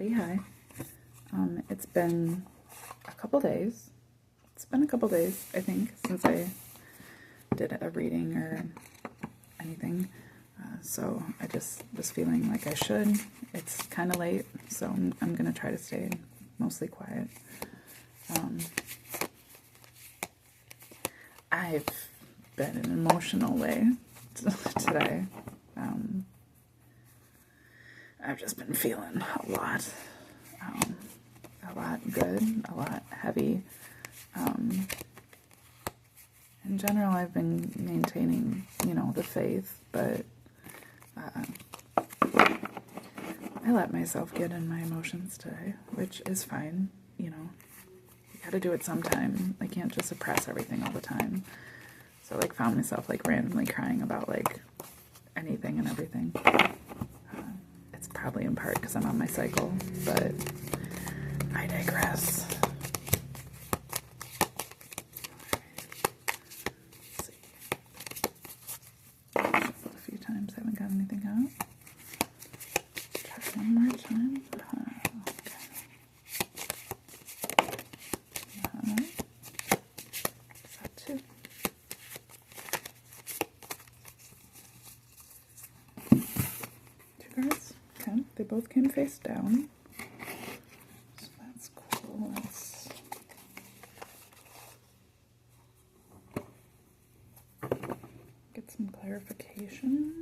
everybody. Hi. It's been a couple days. It's been a couple days, I think, since I did a reading or anything. So I just was feeling like I should. It's kind of late, so I'm going to try to stay mostly quiet. I've been in an emotional way today. I've just been feeling a lot good, a lot heavy. In general, I've been maintaining, the faith, but I let myself get in my emotions today, which is fine. You gotta do it sometime. I can't just suppress everything all the time. So, found myself, randomly crying about, anything and everything. It's probably in part because I'm on my cycle, but I digress. Let's see. Shuffled a few times, haven't got anything out. Check one more time. Okay. Got two. Two cards. Okay, they both came face down. So that's cool. Let's get some clarification.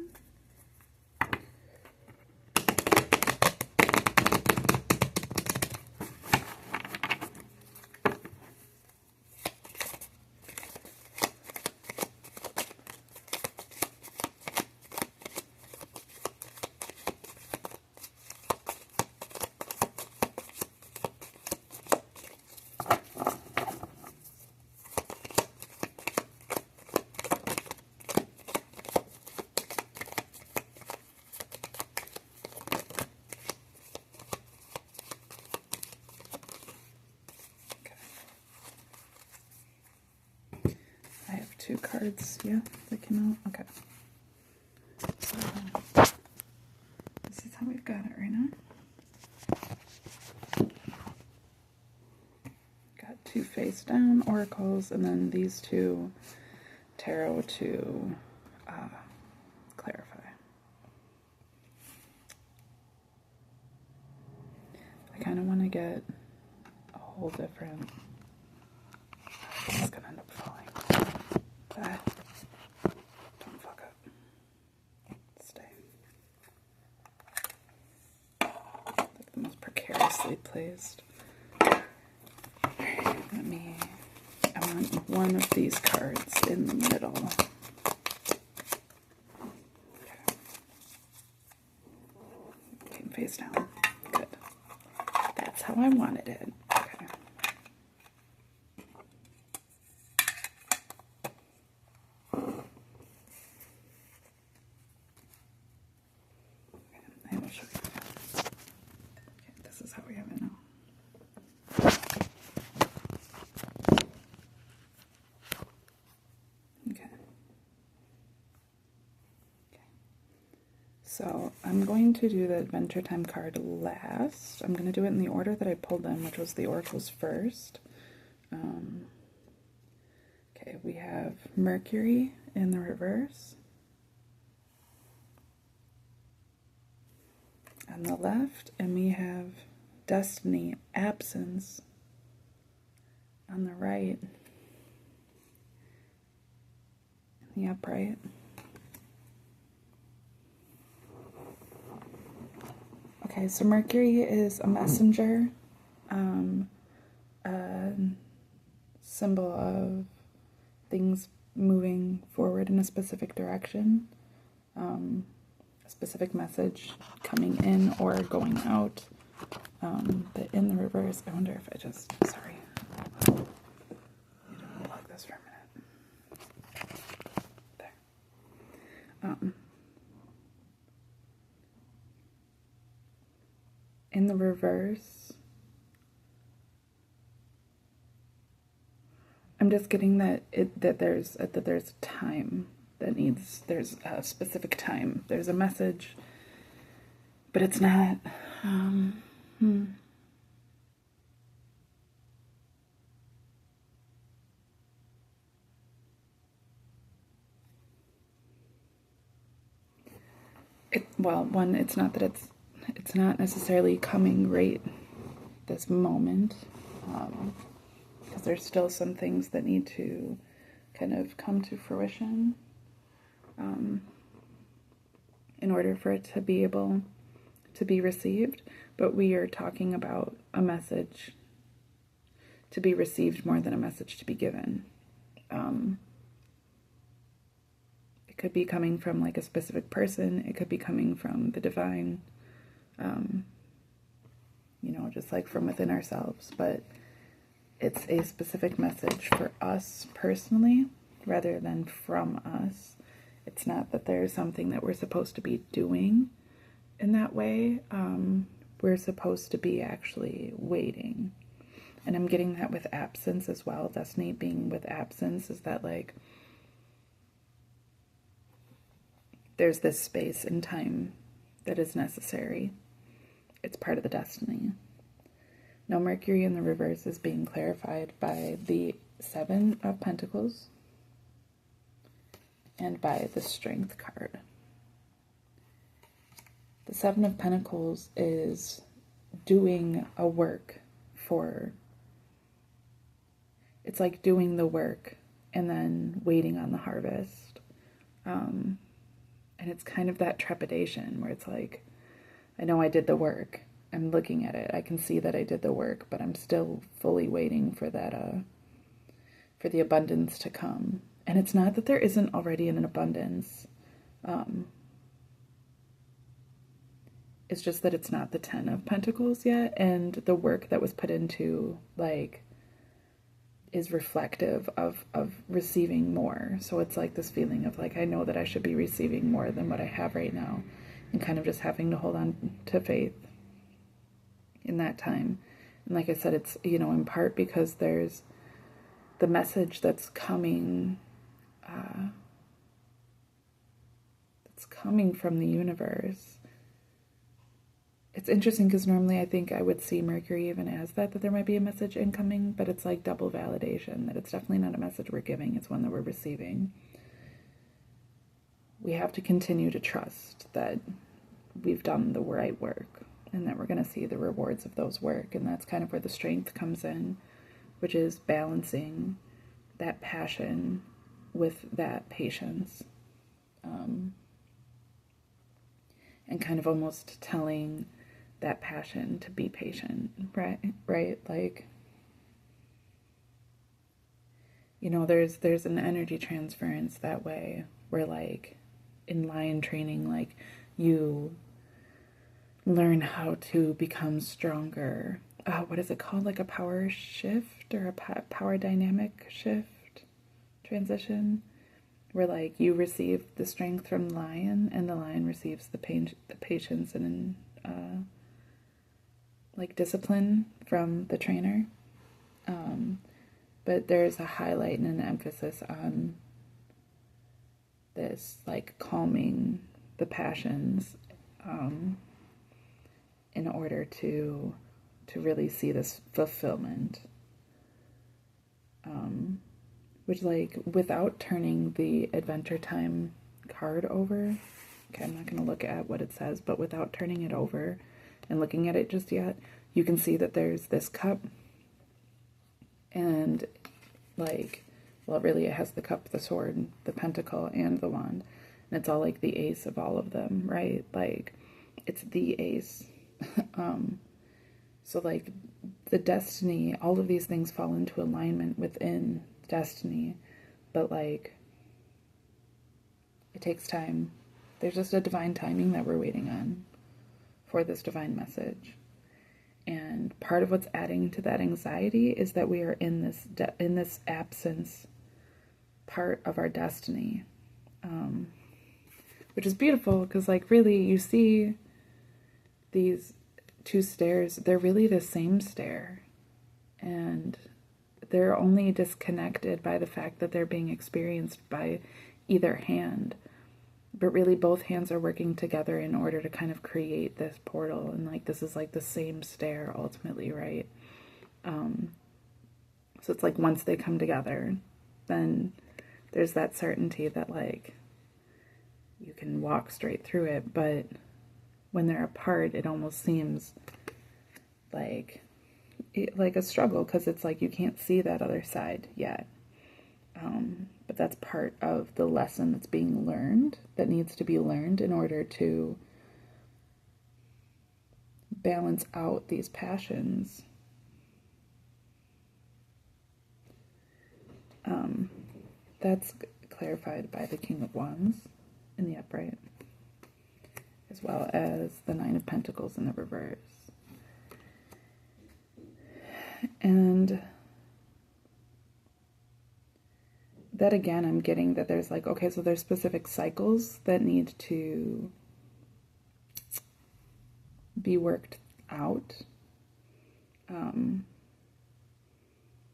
Two cards, yeah, they came out. Okay. So, this is how we've got it right now. Got two face down oracles, and then these two tarot to clarify. I kind of want to get a whole different. This is gonna end up falling. Don't fuck up. Stay. Like the most precariously placed. Alright, I want one of these cards in the middle. Okay. Came face down. Good. That's how I wanted it. Okay. I will show you. Okay, this is how we have it now. Okay. So I'm going to do the Adventure Time card last. I'm going to do it in the order that I pulled them, which was the oracles first. Okay, we have Mercury in the reverse. On the left, and we have Destiny, Absence on the right, in the upright. Okay, so Mercury is a messenger, a symbol of things moving forward in a specific direction. A specific message coming in or going out. But in the reverse, I wonder if I just, sorry, you don't unplug this for a minute. There. In the reverse, I'm just getting that there's a time there's a specific time. There's a message, but it's not Well, one, it's not that it's not necessarily coming right this moment, because there's still some things that need to kind of come to fruition in order for it to be able to be received. But we are talking about a message to be received more than a message to be given. It could be coming from like a specific person. It could be coming from the divine, just like from within ourselves. But it's a specific message for us personally rather than from us. It's not that there's something that we're supposed to be doing in that way. We're supposed to be actually waiting. And I'm getting that with absence as well. Destiny being with absence is that like there's this space and time that is necessary. It's part of the destiny. Now Mercury in the reverse is being clarified by the Seven of Pentacles and by the Strength card. The Seven of Pentacles is doing a work for, it's like doing the work and then waiting on the harvest. And it's kind of that trepidation where it's like, I know I did the work. I'm looking at it. I can see that I did the work, but I'm still fully waiting for that, for the abundance to come. And it's not that there isn't already an abundance. It's just that it's not the 10 of Pentacles yet. And the work that was put into, like, is reflective of receiving more. So it's like this feeling of like, I know that I should be receiving more than what I have right now. And kind of just having to hold on to faith in that time. And like I said, it's, in part because there's the message that's coming from the universe. It's interesting because normally I think I would see Mercury even as that there might be a message incoming, but it's like double validation that it's definitely not a message we're giving, it's one that we're receiving. We have to continue to trust that we've done the right work and that we're going to see the rewards of those work. And that's kind of where the strength comes in, which is balancing that passion with that patience. And kind of almost telling that passion to be patient, right? Like, there's an energy transference that way where like in lion training, like you learn how to become stronger. What is it called? Like a power shift or a power dynamic shift transition, where like you receive the strength from the lion and the lion receives the patience and like discipline from the trainer. But there's a highlight and an emphasis on this, like calming the passions in order to really see this fulfillment. Which, like, without turning the Adventure Time card over, okay, I'm not going to look at what it says, but without turning it over and looking at it just yet, you can see that there's this cup, and, like, well, really it has the cup, the sword, the pentacle, and the wand, and it's all, like, the ace of all of them, right? Like, it's the ace. So, like, the destiny, all of these things fall into alignment within destiny, but like it takes time. There's just a divine timing that we're waiting on for this divine message. And part of what's adding to that anxiety is that we are in this absence part of our destiny, which is beautiful because, like, really you see these two stairs, they're really the same stair, and they're only disconnected by the fact that they're being experienced by either hand. but really both hands are working together in order to kind of create this portal. And like, this is like the same stair ultimately, right? So it's like once they come together, then there's that certainty that like you can walk straight through it. But when they're apart, it almost seems like a struggle, because it's like you can't see that other side yet. But that's part of the lesson that's being learned, that needs to be learned in order to balance out these passions. That's clarified by the King of Wands in the upright, as well as the Nine of Pentacles in the reverse. And that again, I'm getting that there's like, okay, so there's specific cycles that need to be worked out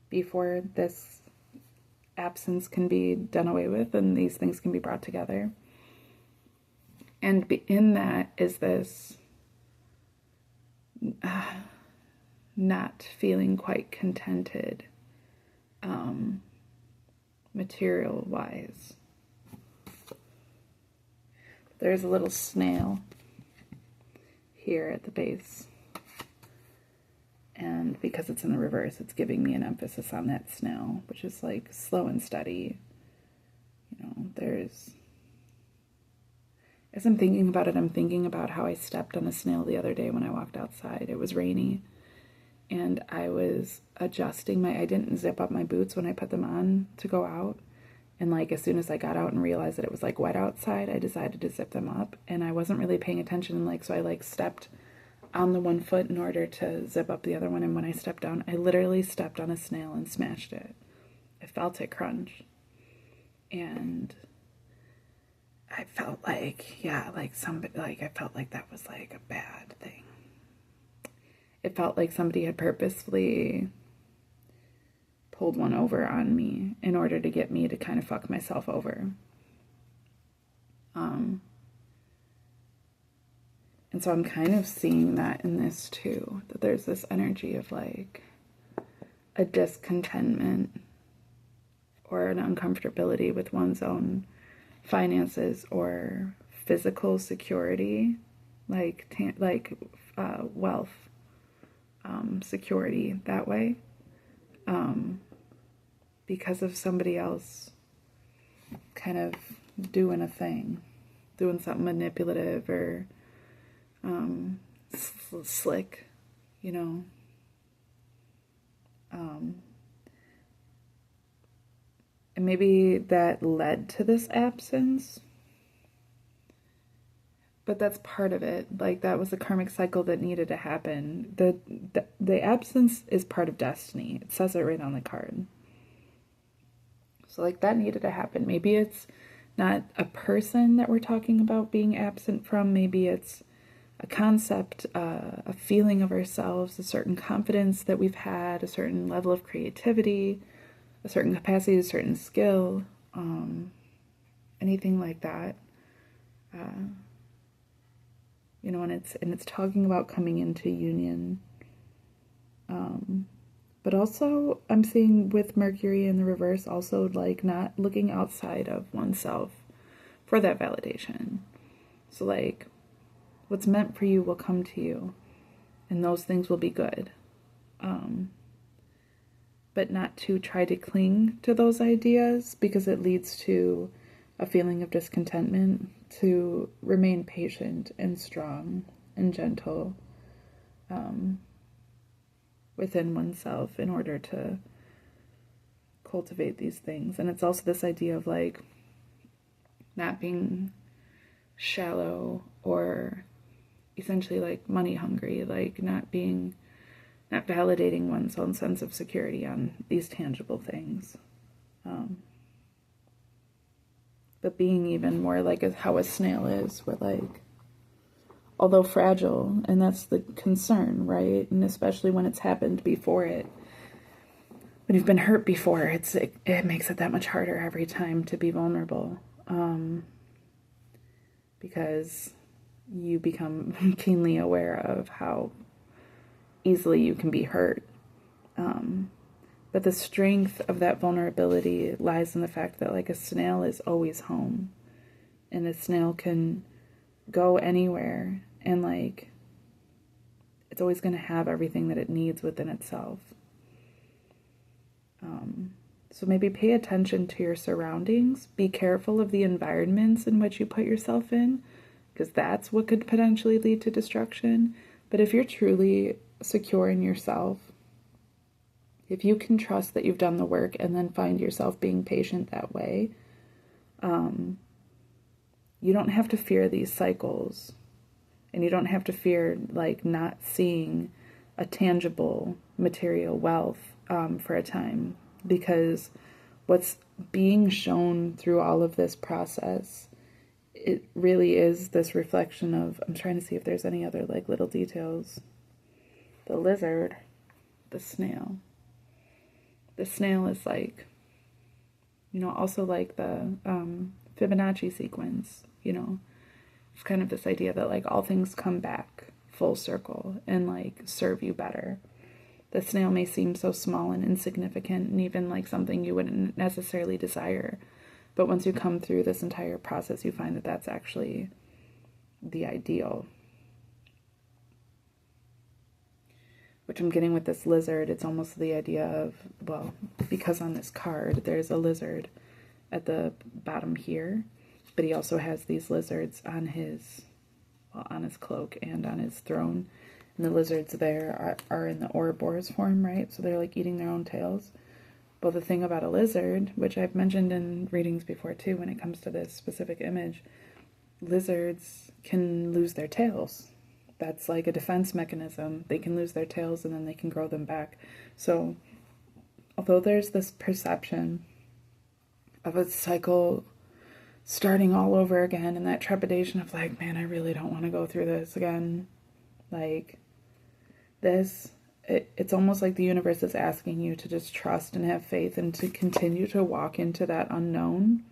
before this absence can be done away with and these things can be brought together. And in that is this not feeling quite contented material-wise. There's a little snail here at the base. And because it's in the reverse, it's giving me an emphasis on that snail, which is like slow and steady. You know, as I'm thinking about it, I'm thinking about how I stepped on a snail the other day when I walked outside. It was rainy, and I was adjusting I didn't zip up my boots when I put them on to go out. And like, as soon as I got out and realized that it was like wet outside, I decided to zip them up, and I wasn't really paying attention. And like, so I like stepped on the one foot in order to zip up the other one. And when I stepped down, I literally stepped on a snail and smashed it. I felt it crunch. And I felt like, yeah, like somebody, like I felt like that was like a bad thing. It felt like somebody had purposefully pulled one over on me in order to get me to kind of fuck myself over. And so I'm kind of seeing that in this too, that there's this energy of like a discontentment or an uncomfortability with one's own finances or physical security, like wealth, security that way, because of somebody else kind of doing a thing, doing something manipulative or slick, you know. And maybe that led to this absence, but that's part of it. Like, that was a karmic cycle that needed to happen. The absence is part of destiny. It says it right on the card. So like, that needed to happen. Maybe it's not a person that we're talking about being absent from. Maybe it's a concept, a feeling of ourselves, a certain confidence that we've had, a certain level of creativity, a certain capacity, a certain skill, anything like that. You know, and it's talking about coming into union. But also, I'm seeing with Mercury in the reverse, also like not looking outside of oneself for that validation. So like, what's meant for you will come to you, and those things will be good. But not to try to cling to those ideas, because it leads to a feeling of discontentment. To remain patient and strong and gentle within oneself in order to cultivate these things. And it's also this idea of like not being shallow or essentially like money hungry, like not validating one's own sense of security on these tangible things. But being even more like how a snail is, where like, although fragile, and that's the concern, right? And especially when it's happened before when you've been hurt before, it makes it that much harder every time to be vulnerable. because you become keenly aware of how easily you can be hurt. But the strength of that vulnerability lies in the fact that, like, a snail is always home, and a snail can go anywhere, and, like, it's always going to have everything that it needs within itself. So maybe pay attention to your surroundings. Be careful of the environments in which you put yourself in, because that's what could potentially lead to destruction. But if you're truly secure in yourself, if you can trust that you've done the work and then find yourself being patient that way, you don't have to fear these cycles. And you don't have to fear, like, not seeing a tangible material wealth for a time. Because what's being shown through all of this process, it really is this reflection of, I'm trying to see if there's any other, like, little details. The lizard, the snail. The snail is, like, you know, also like the Fibonacci sequence, you know. It's kind of this idea that, like, all things come back full circle and, like, serve you better. The snail may seem so small and insignificant and even like something you wouldn't necessarily desire. But once you come through this entire process, you find that that's actually the ideal. Which I'm getting with this lizard, it's almost the idea of, well, because on this card, there's a lizard at the bottom here, but he also has these lizards on his cloak and on his throne. And the lizards there are in the Ouroboros form, right? So they're like eating their own tails. But the thing about a lizard, which I've mentioned in readings before too, when it comes to this specific image, lizards can lose their tails. That's like a defense mechanism. They can lose their tails and then they can grow them back. So although there's this perception of a cycle starting all over again and that trepidation of like, man, I really don't want to go through this again. Like, it's almost like the universe is asking you to just trust and have faith and to continue to walk into that unknown,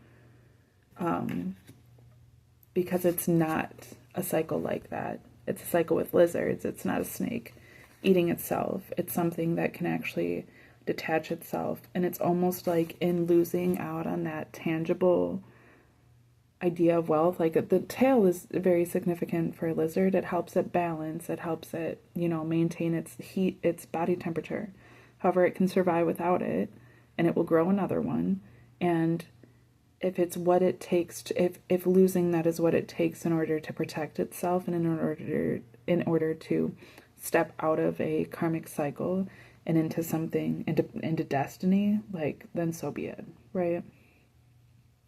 because it's not a cycle like that. It's a cycle with lizards. It's not a snake eating itself. It's something that can actually detach itself, and it's almost like in losing out on that tangible idea of wealth. Like, the tail is very significant for a lizard. It helps it balance. It helps it, you know, maintain its heat, its body temperature. However, it can survive without it, and it will grow another one. And if it's what it takes to, if losing that is what it takes in order to protect itself and in order to step out of a karmic cycle and into something, into destiny, like, then so be it, right?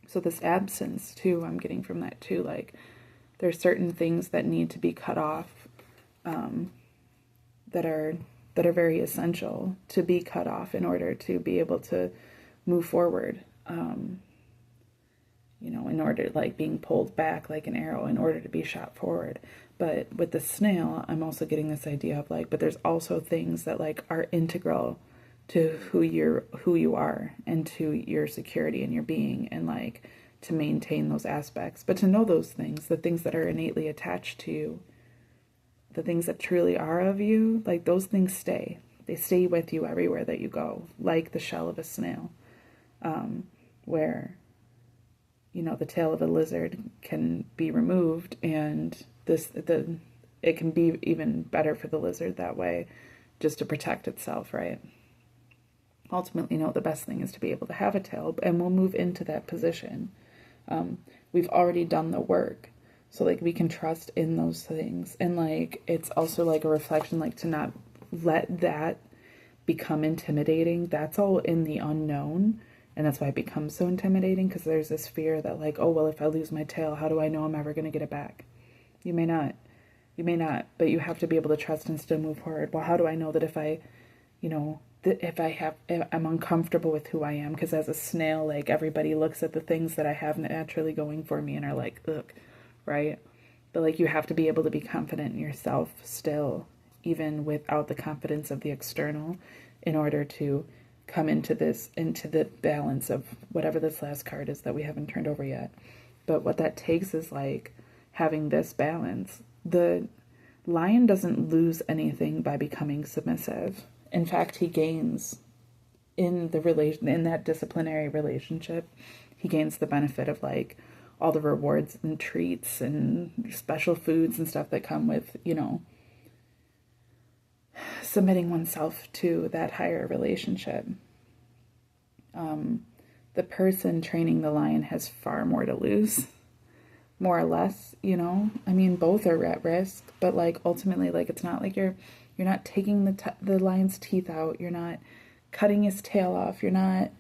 So this absence, too, I'm getting from that, too. Like, there's certain things that need to be cut off, that are very essential to be cut off in order to be able to move forward. You know, in order, like, being pulled back like an arrow in order to be shot forward. But with the snail, I'm also getting this idea of, like, but there's also things that, like, are integral to who you are and to your security and your being, and, like, to maintain those aspects. But to know those things, the things that are innately attached to you, the things that truly are of you, like, those things stay. They stay with you everywhere that you go, like the shell of a snail, where, you know, the tail of a lizard can be removed, and it can be even better for the lizard that way, just to protect itself, right? Ultimately, the best thing is to be able to have a tail, and we'll move into that position. We've already done the work, so, like, we can trust in those things. And, like, it's also, like, a reflection, like, to not let that become intimidating. That's all in the unknown, and that's why it becomes so intimidating, because there's this fear that, like, oh, well, if I lose my tail, how do I know I'm ever going to get it back? You may not, but you have to be able to trust and still move forward. Well, how do I know that if I'm uncomfortable with who I am? Because as a snail, like, everybody looks at the things that I have naturally going for me and are like, ugh, right? But, like, you have to be able to be confident in yourself still, even without the confidence of the external, in order to come into the balance of whatever this last card is that we haven't turned over yet. But what that takes is, like, having this balance. The lion doesn't lose anything by becoming submissive. In fact, he gains in that disciplinary relationship, he gains the benefit of like all the rewards and treats and special foods and stuff that come with, submitting oneself to that higher relationship. The person training the lion has far more to lose, more or less, I mean, both are at risk, but like ultimately, like it's not like you're not taking the lion's teeth out, you're not cutting his tail off, you're not,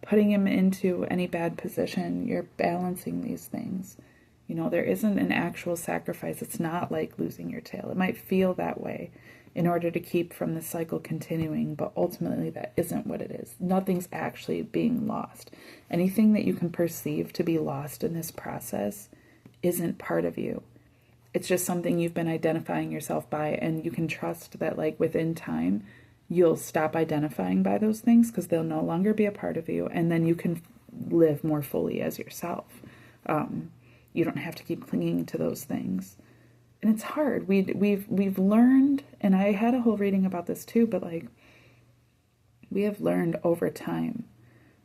putting him into any bad position, you're balancing these things. There isn't an actual sacrifice. It's not like losing your tail. It might feel that way in order to keep from the cycle continuing, but ultimately that isn't what it is. Nothing's actually being lost. Anything that you can perceive to be lost in this process isn't part of you. It's just something you've been identifying yourself by, and you can trust that like within time, you'll stop identifying by those things because they'll no longer be a part of you, and then you can live more fully as yourself. You don't have to keep clinging to those things. And it's hard. We've learned, and I had a whole reading about this too, but like we have learned over time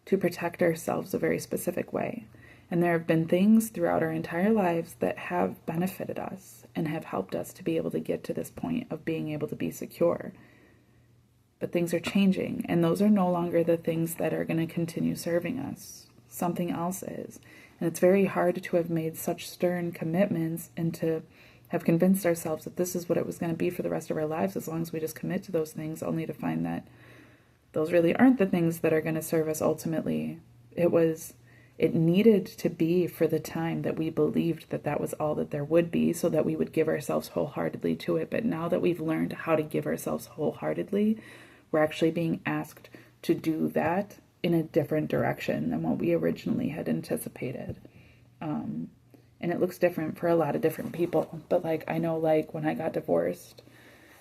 to protect ourselves a very specific way. And there have been things throughout our entire lives that have benefited us and have helped us to be able to get to this point of being able to be secure. But things are changing, and those are no longer the things that are going to continue serving us. Something else is. And it's very hard to have made such stern commitments and to have convinced ourselves that this is what it was going to be for the rest of our lives as long as we just commit to those things, only to find that those really aren't the things that are going to serve us ultimately. It needed to be for the time that we believed that that was all that there would be, so that we would give ourselves wholeheartedly to it. But now that we've learned how to give ourselves wholeheartedly, we're actually being asked to do that in a different direction than what we originally had anticipated. And it looks different for a lot of different people. But like, I know like when I got divorced,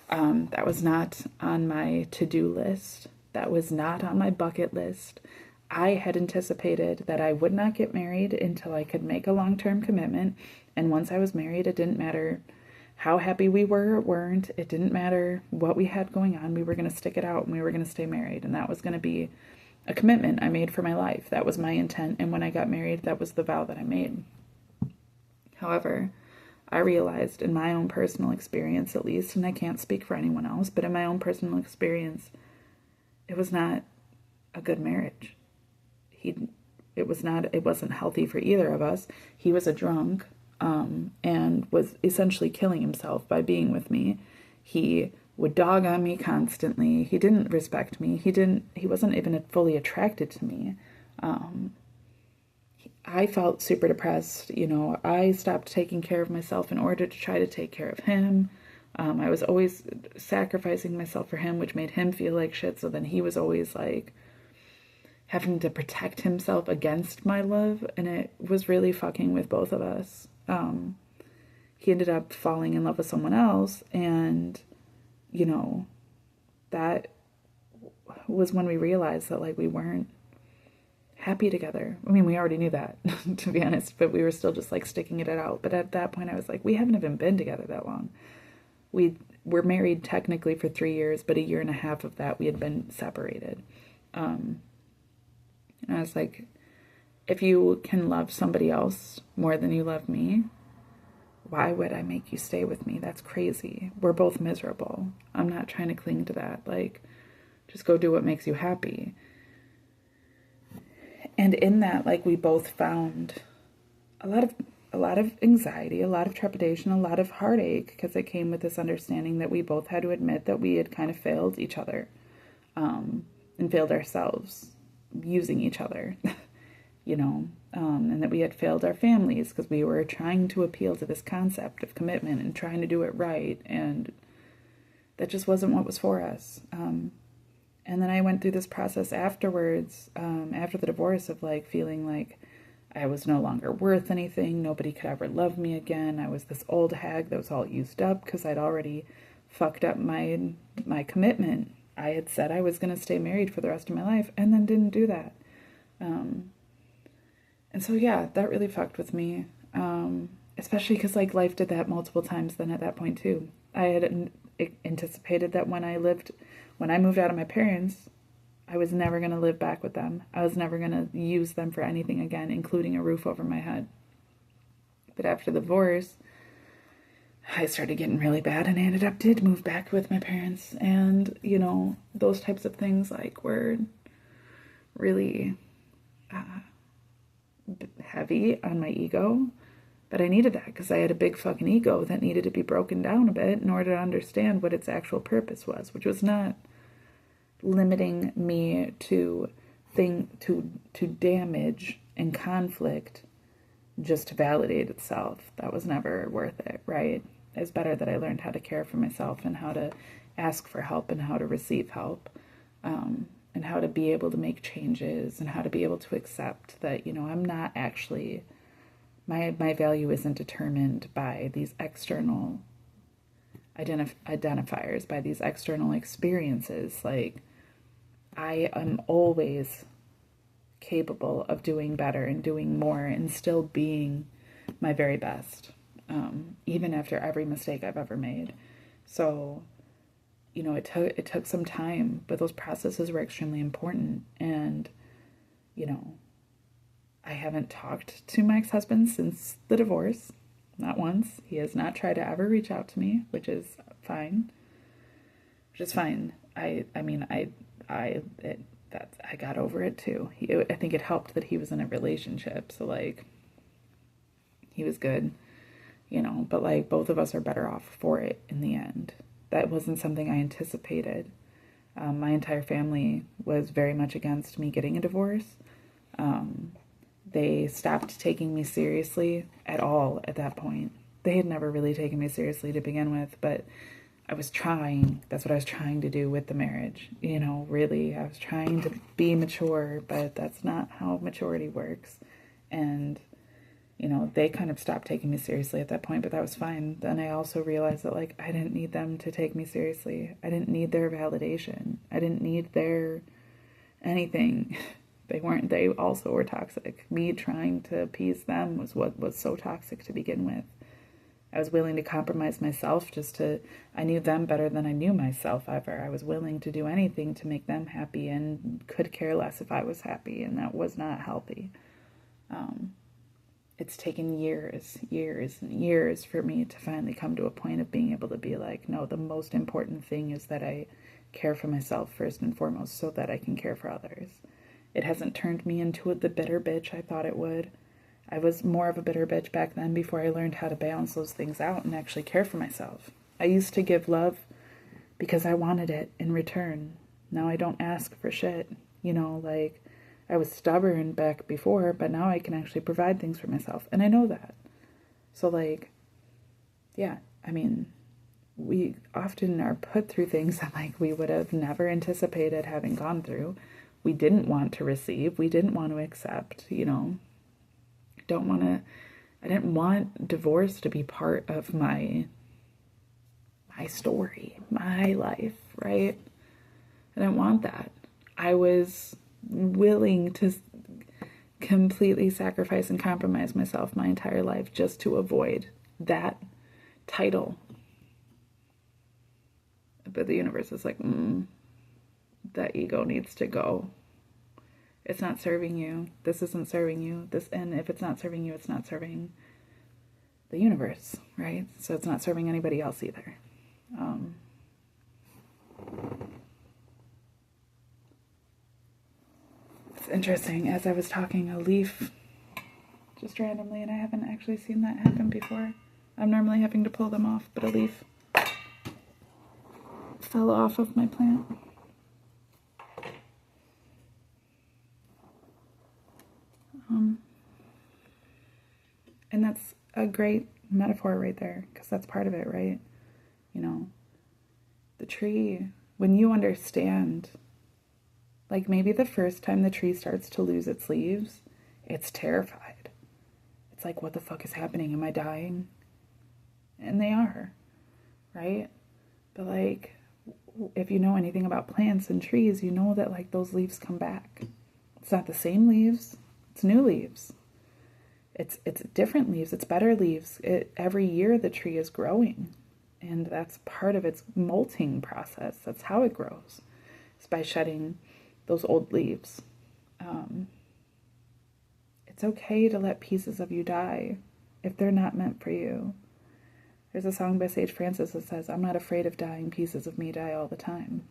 that was not on my to-do list. That was not on my bucket list. I had anticipated that I would not get married until I could make a long-term commitment. And once I was married, it didn't matter how happy we were or weren't. It didn't matter what we had going on. We were going to stick it out and we were going to stay married. And that was going to be a commitment I made for my life. That was my intent. And when I got married, that was the vow that I made. However, I realized in my own personal experience, at least, and I can't speak for anyone else, but in my own personal experience, it was not a good marriage. It wasn't healthy for either of us. He was a drunk, and was essentially killing himself by being with me. He would dog on me constantly. He didn't respect me. He wasn't even fully attracted to me. I felt super depressed. I stopped taking care of myself in order to try to take care of him. I was always sacrificing myself for him, which made him feel like shit. So then he was always like having to protect himself against my love. And it was really fucking with both of us. He ended up falling in love with someone else. And, that was when we realized that like we weren't happy together. I mean, we already knew that, to be honest, but we were still just like sticking it out. But at that point I was like, we haven't even been together that long. We were married technically for 3 years, but 1.5 years of that we had been separated. And I was like, if you can love somebody else more than you love me, why would I make you stay with me? That's crazy. We're both miserable. I'm not trying to cling to that. Like, just go do what makes you happy. And in that, like, we both found a lot of anxiety, a lot of trepidation, a lot of heartache, because it came with this understanding that we both had to admit that we had kind of failed each other, and failed ourselves using each other, and that we had failed our families because we were trying to appeal to this concept of commitment and trying to do it right, and that just wasn't what was for us. And then I went through this process afterwards, after the divorce, of like feeling like I was no longer worth anything. Nobody could ever love me again. I was this old hag that was all used up because I'd already fucked up my commitment. I had said I was going to stay married for the rest of my life and then didn't do that. And so, yeah, that really fucked with me. especially because like life did that multiple times then at that point too. I had anticipated that when I moved out of my parents, I was never going to live back with them. I was never going to use them for anything again, including a roof over my head. But after the divorce, I started getting really bad, and I did move back with my parents. And, you know, those types of things like were really heavy on my ego. But I needed that because I had a big fucking ego that needed to be broken down a bit in order to understand what its actual purpose was, which was not limiting me to damage and conflict just to validate itself. That was never worth it, right? It's better that I learned how to care for myself and how to ask for help and how to receive help, and how to be able to make changes and how to be able to accept that, you know, I'm not actually... My value isn't determined by these external identifiers, by these external experiences. Like, I am always capable of doing better and doing more and still being my very best, even after every mistake I've ever made. So, you know, it took some time, but those processes were extremely important. And, you know, I haven't talked to my ex-husband since the divorce, not once. He has not tried to ever reach out to me, which is fine. I got over it too. I think it helped that he was in a relationship, so like he was good, you know. But like both of us are better off for it in the end. That wasn't something I anticipated. My entire family was very much against me getting a divorce. They stopped taking me seriously at all at that point. They had never really taken me seriously to begin with, but I was trying. That's what I was trying to do with the marriage. You know, really, I was trying to be mature, but that's not how maturity works. And, you know, they kind of stopped taking me seriously at that point, but that was fine. Then I also realized that, like, I didn't need them to take me seriously. I didn't need their validation. I didn't need their anything. They also were toxic. Me trying to appease them was what was so toxic to begin with. I was willing to compromise myself I knew them better than I knew myself ever. I was willing to do anything to make them happy and could care less if I was happy, and that was not healthy. It's taken years and years for me to finally come to a point of being able to be like, no, the most important thing is that I care for myself first and foremost so that I can care for others. It hasn't turned me into the bitter bitch I thought it would. I was more of a bitter bitch back then before I learned how to balance those things out and actually care for myself. I used to give love because I wanted it in return. Now I don't ask for shit. You know, like, I was stubborn back before, but now I can actually provide things for myself. And I know that. So, like, yeah, I mean, we often are put through things that, like, we would have never anticipated having gone through. We didn't want to receive. We didn't want to accept, you know. I didn't want divorce to be part of my story, my life, right? I didn't want that. I was willing to completely sacrifice and compromise myself my entire life just to avoid that title. But the universe is like, that ego needs to go. It's not serving you. This isn't serving you. And if it's not serving you, it's not serving the universe, right? So it's not serving anybody else either. It's interesting. As I was talking, a leaf just randomly, and I haven't actually seen that happen before. I'm normally having to pull them off, but a leaf fell off of my plant. And that's a great metaphor right there, because that's part of it, right? You know, the tree, when you understand, like maybe the first time the tree starts to lose its leaves, it's terrified. It's like, what the fuck is happening? Am I dying? And they are, right? But like, if you know anything about plants and trees, you know that like those leaves come back. It's not the same leaves, it's new leaves. it's different leaves, it's better leaves. Every year the tree is growing, and that's part of its molting process. That's how it grows. It's by shedding those old leaves. It's okay to let pieces of you die if they're not meant for you. There's a song by Sage Francis that says, "I'm not afraid of dying, pieces of me die all the time."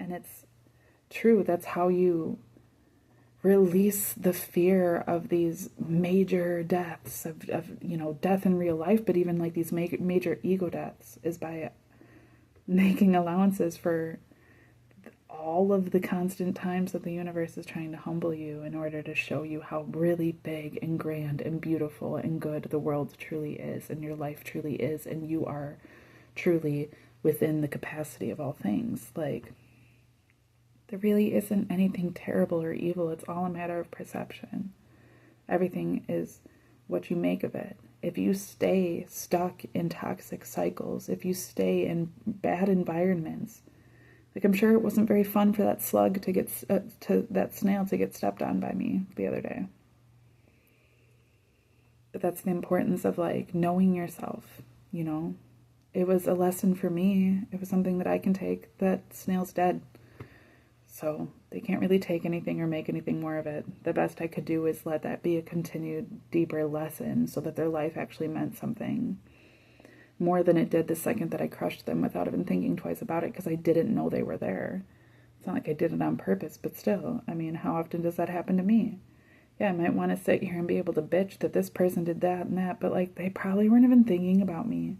And it's true. That's how you release the fear of these major deaths, of death in real life, but even like these major ego deaths, is by making allowances for all of the constant times that the universe is trying to humble you in order to show you how really big and grand and beautiful and good the world truly is, and your life truly is, and you are truly within the capacity of all things. Like, there really isn't anything terrible or evil. It's all a matter of perception. Everything is what you make of it. If you stay stuck in toxic cycles, if you stay in bad environments, like, I'm sure it wasn't very fun for that slug to get, to that snail to get stepped on by me the other day. But that's the importance of, like, knowing yourself, you know? It was a lesson for me. It was something that I can take. That snail's dead. So they can't really take anything or make anything more of it. The best I could do is let that be a continued, deeper lesson so that their life actually meant something more than it did the second that I crushed them without even thinking twice about it, because I didn't know they were there. It's not like I did it on purpose, but still, I mean, how often does that happen to me? Yeah, I might want to sit here and be able to bitch that this person did that and that, but like, they probably weren't even thinking about me.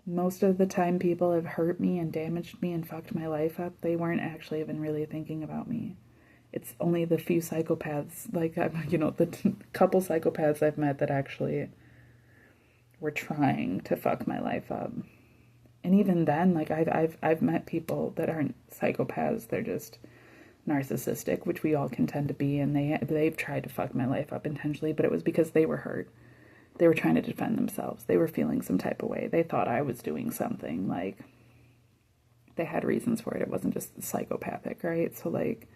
Most of the time people have hurt me and damaged me and fucked my life up, they weren't actually even really thinking about me. It's only the few psychopaths, like, the couple psychopaths I've met that actually were trying to fuck my life up. And even then, like, I've met people that aren't psychopaths, they're just narcissistic, which we all can tend to be, and they've tried to fuck my life up intentionally, but it was because they were hurt. They were trying to defend themselves. They were feeling some type of way. They thought I was doing something. Like, they had reasons for it. It wasn't just psychopathic, right? So, like,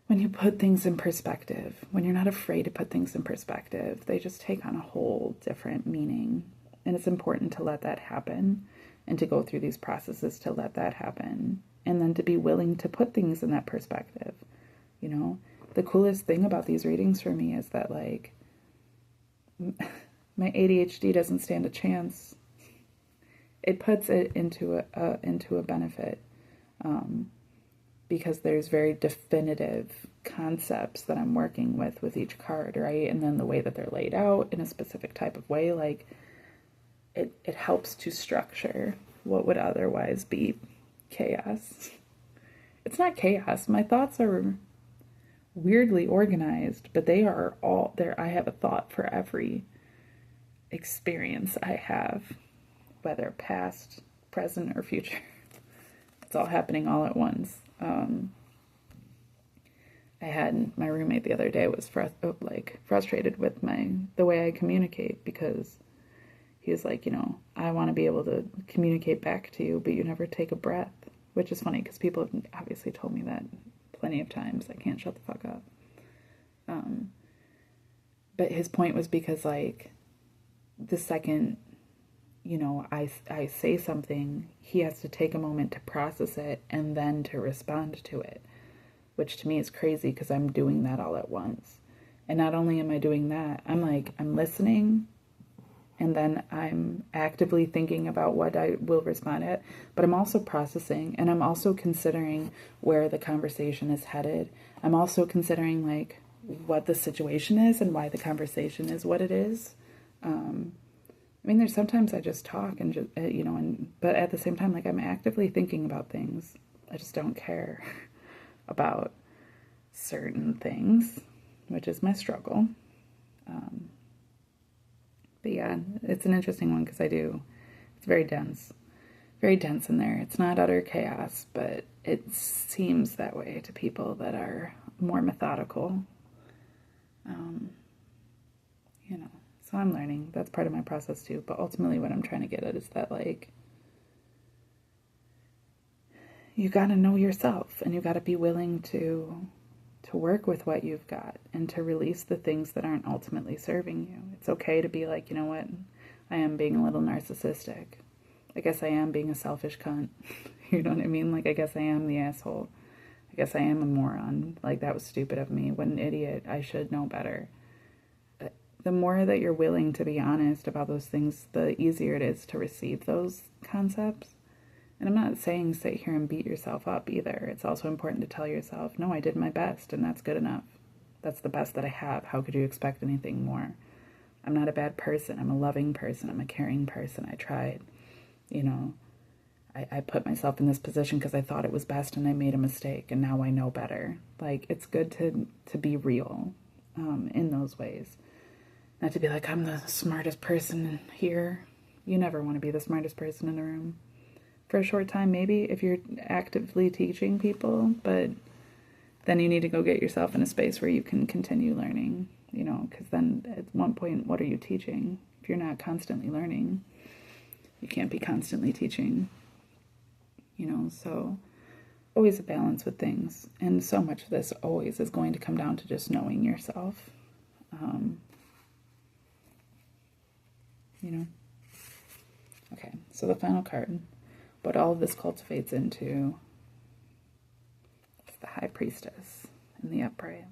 when you put things in perspective, when you're not afraid to put things in perspective, they just take on a whole different meaning. And it's important to let that happen and to go through these processes to let that happen. And then to be willing to put things in that perspective. You know, the coolest thing about these readings for me is that, like, my ADHD doesn't stand a chance. It puts it into a benefit. Because there's very definitive concepts that I'm working with each card, right? And then the way that they're laid out in a specific type of way, like, it helps to structure what would otherwise be chaos. It's not chaos. My thoughts are weirdly organized, but they are all there. I have a thought for every experience I have, whether past, present, or future. It's all happening all at once. I had my roommate the other day was frustrated with the way I communicate, because he was like, I want to be able to communicate back to you, but you never take a breath, which is funny because people have obviously told me that plenty of times. I can't shut the fuck up. But his point was because, like, the second I say something, he has to take a moment to process it and then to respond to it, which to me is crazy because I'm doing that all at once. And not only am I doing that, I'm listening, and then I'm actively thinking about what I will respond at, but I'm also processing, and I'm also considering where the conversation is headed. I'm also considering, like, what the situation is and why the conversation is what it is. I mean, there's sometimes I just talk and just, but at the same time, like, I'm actively thinking about things. I just don't care about certain things, which is my struggle. But yeah, it's an interesting one because it's very dense in there. It's not utter chaos, but it seems that way to people that are more methodical. So I'm learning. That's part of my process too. But ultimately what I'm trying to get at is that, like, you got to know yourself, and you got to be willing to to work with what you've got and to release the things that aren't ultimately serving you. It's okay to be like, you know what, I am being a little narcissistic. I guess I am being a selfish cunt. You know what I mean? Like, I guess I am the asshole. I guess I am a moron. Like, that was stupid of me. What an idiot. I should know better. The more that you're willing to be honest about those things, the easier it is to receive those concepts. And I'm not saying sit here and beat yourself up either. It's also important to tell yourself, no, I did my best, and that's good enough. That's the best that I have. How could you expect anything more? I'm not a bad person. I'm a loving person. I'm a caring person. I tried. You know, I put myself in this position because I thought it was best, and I made a mistake, and now I know better. Like, it's good to be real in those ways. Not to be like, I'm the smartest person here. You never want to be the smartest person in the room. For a short time, maybe, if you're actively teaching people, but then you need to go get yourself in a space where you can continue learning, you know, because then at one point, what are you teaching? If you're not constantly learning, you can't be constantly teaching, you know, so always a balance with things. And so much of this always is going to come down to just knowing yourself, you know. Okay, so the final card. What all of this cultivates into is the High Priestess in the upright.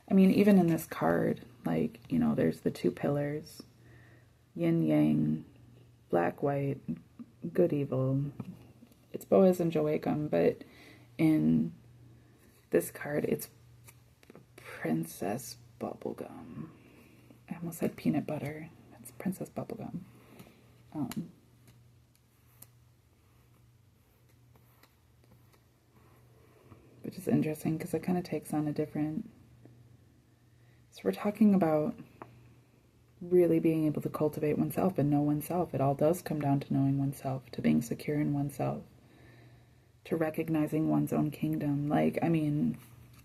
I mean, even in this card, like, you know, there's the two pillars, yin yang, black white, good evil. It's Boaz and Joachim, but in this card, it's Princess Bubblegum. I almost said peanut butter. It's Princess Bubblegum. Which is interesting because it kind of takes on a different... So we're talking about really being able to cultivate oneself and know oneself. It all does come down to knowing oneself, to being secure in oneself, to recognizing one's own kingdom. Like, I mean...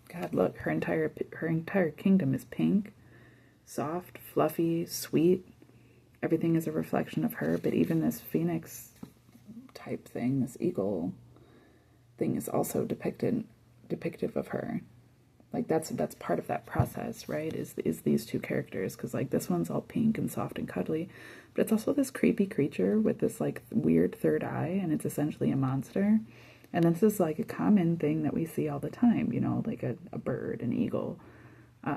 God, look, her entire kingdom is pink, soft, fluffy, sweet. Everything is a reflection of her, but even this phoenix type thing, this eagle thing is also depictive of her. Like, that's part of that process, right? Is these two characters, because like this one's all pink and soft and cuddly, but it's also this creepy creature with this like weird third eye, and it's essentially a monster. And this is like a common thing that we see all the time, you know, like a bird, an eagle.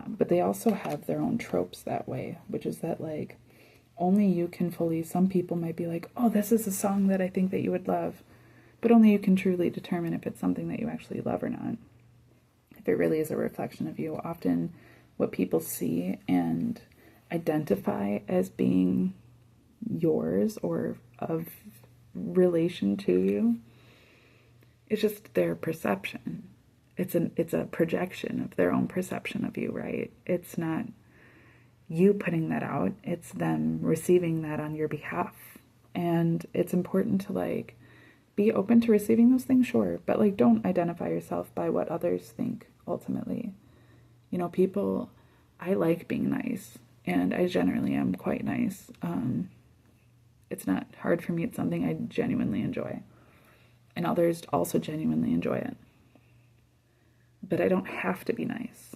But they also have their own tropes that way, which is that like only you can fully, some people might be like, oh, this is a song that I think that you would love, but only you can truly determine if it's something that you actually love or not. If it really is a reflection of you. Often what people see and identify as being yours or of relation to you, it's just their perception. It's a projection of their own perception of you, right? It's not you putting that out. It's them receiving that on your behalf. And it's important to like be open to receiving those things, sure, but like don't identify yourself by what others think ultimately. You know, people, I like being nice, and I generally am quite nice. It's not hard for me. It's something I genuinely enjoy. And others also genuinely enjoy it. But I don't have to be nice.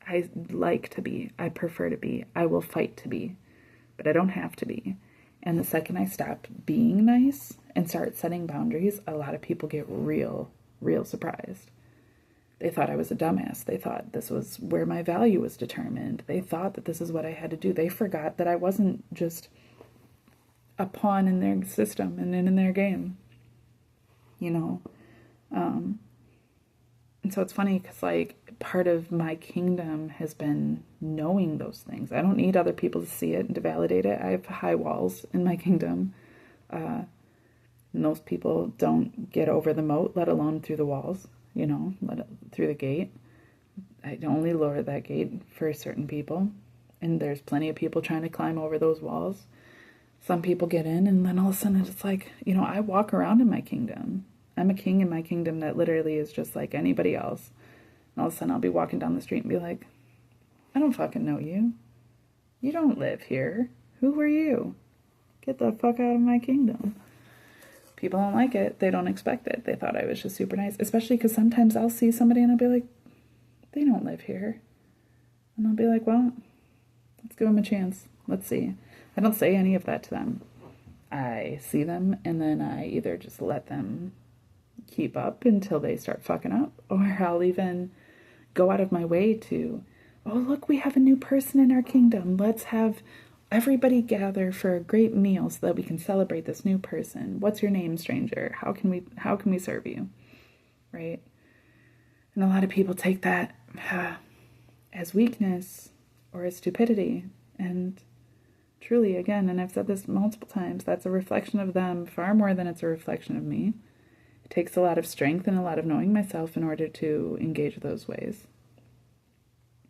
I like to be. I prefer to be. I will fight to be. But I don't have to be. And the second I stop being nice and start setting boundaries, a lot of people get real surprised. They thought I was a dumbass. They thought this was where my value was determined. They thought that this is what I had to do. They forgot that I wasn't just a pawn in their system and in their game. You know, and so it's funny because like part of my kingdom has been knowing those things. I don't need other people to see it and to validate it. I have high walls in my kingdom. Most people don't get over the moat, let alone through the walls, you know, through the gate. I only lower that gate for certain people, and there's plenty of people trying to climb over those walls. Some people get in, and then all of a sudden it's like, you know, I walk around in my kingdom. I'm a king in my kingdom that literally is just like anybody else. And all of a sudden I'll be walking down the street and be like, I don't fucking know you. You don't live here. Who are you? Get the fuck out of my kingdom. People don't like it. They don't expect it. They thought I was just super nice, especially because sometimes I'll see somebody and I'll be like, they don't live here. And I'll be like, well, let's give them a chance. Let's see. I don't say any of that to them. I see them and then I either just let them keep up until they start fucking up, or I'll even go out of my way to, oh, look, we have a new person in our kingdom. Let's have everybody gather for a great meal so that we can celebrate this new person. What's your name, stranger? How can we serve you? Right? And a lot of people take that as weakness or as stupidity. And truly, again, and I've said this multiple times, that's a reflection of them far more than it's a reflection of me. It takes a lot of strength and a lot of knowing myself in order to engage those ways.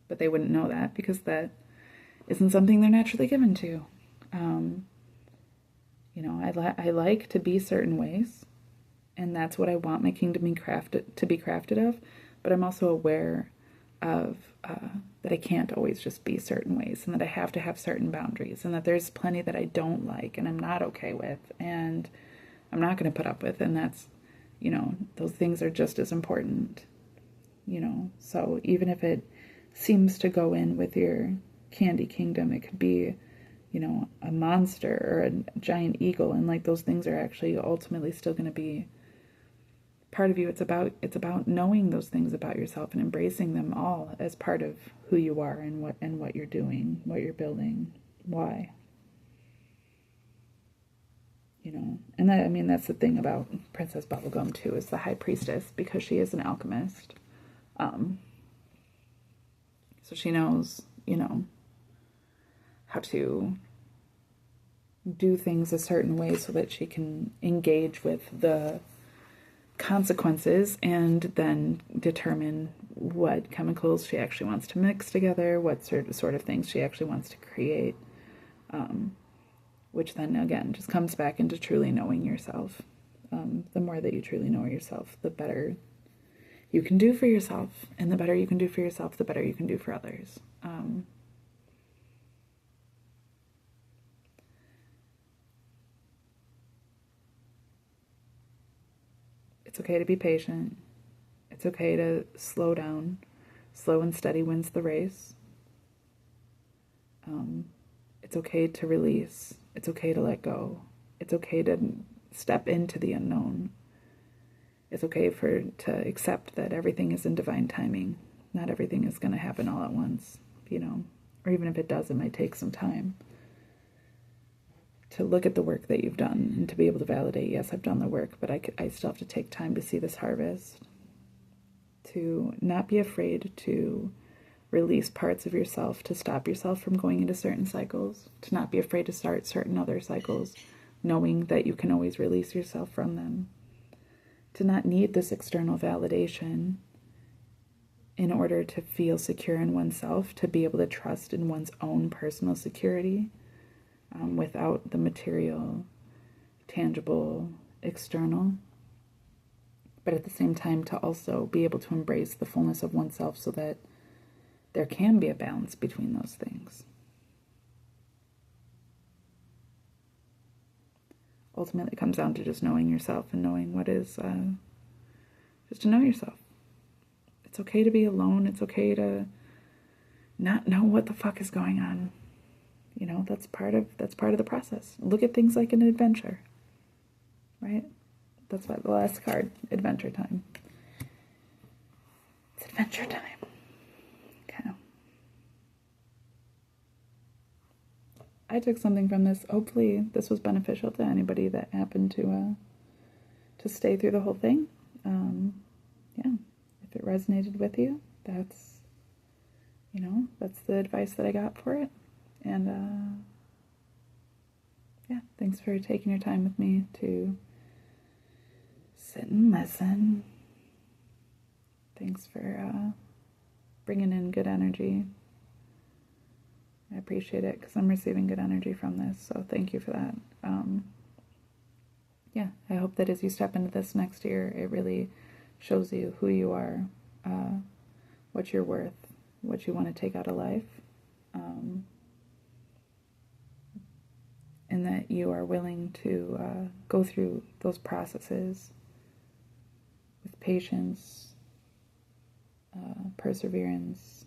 But they wouldn't know that because that isn't something they're naturally given to. I like to be certain ways, and that's what I want my kingdom to be crafted of, but I'm also aware of that I can't always just be certain ways, and that I have to have certain boundaries, and that there's plenty that I don't like and I'm not okay with and I'm not going to put up with, and that's, those things are just as important, so even if it seems to go in with your candy kingdom, it could be, a monster or a giant eagle, and like those things are actually ultimately still going to be part of you. It's about knowing those things about yourself and embracing them all as part of who you are and what you're doing, what you're building, why. And that's the thing about Princess Bubblegum too, is the High Priestess, because she is an alchemist. So she knows, how to do things a certain way so that she can engage with the consequences and then determine what chemicals she actually wants to mix together, what sort of things she actually wants to create, which then, again, just comes back into truly knowing yourself. The more that you truly know yourself, the better you can do for yourself, and the better you can do for yourself, the better you can do for others. It's okay to be patient. It's okay to slow down. Slow and steady wins the race. It's okay to release. It's okay to let go. It's okay to step into the unknown. It's okay to accept that everything is in divine timing. Not everything is going to happen all at once, or even if it does, it might take some time to look at the work that you've done and to be able to validate, yes, I've done the work, but I still have to take time to see this harvest. To not be afraid to release parts of yourself, to stop yourself from going into certain cycles, to not be afraid to start certain other cycles, knowing that you can always release yourself from them. To not need this external validation in order to feel secure in oneself, to be able to trust in one's own personal security, without the material, tangible, external. But at the same time, to also be able to embrace the fullness of oneself so that there can be a balance between those things. Ultimately, it comes down to just knowing yourself and knowing what is, just to know yourself. It's okay to be alone. It's okay to not know what the fuck is going on. That's part of the process. Look at things like an adventure, right? That's why the last card, adventure time. It's adventure time. Okay. I took something from this. Hopefully this was beneficial to anybody that happened to stay through the whole thing. If it resonated with you, that's the advice that I got for it. And thanks for taking your time with me to sit and listen. Thanks for bringing in good energy. I appreciate it because I'm receiving good energy from this, so thank you for that. I hope that as you step into this next year, it really shows you who you are, what you're worth, what you want to take out of life, and and that you are willing to go through those processes with patience, perseverance,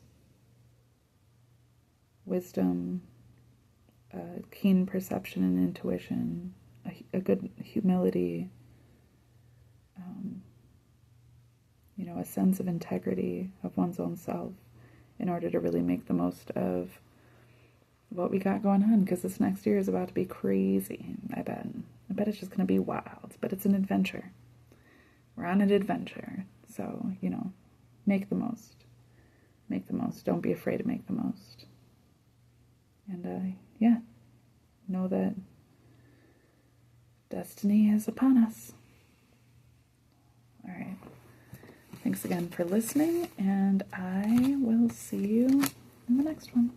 wisdom, keen perception and intuition, a good humility, a sense of integrity of one's own self in order to really make the most of what we got going on, because this next year is about to be crazy, I bet. I bet it's just going to be wild, but it's an adventure. We're on an adventure, so, make the most. Make the most. Don't be afraid to make the most. And, know that destiny is upon us. All right. Thanks again for listening, and I will see you in the next one.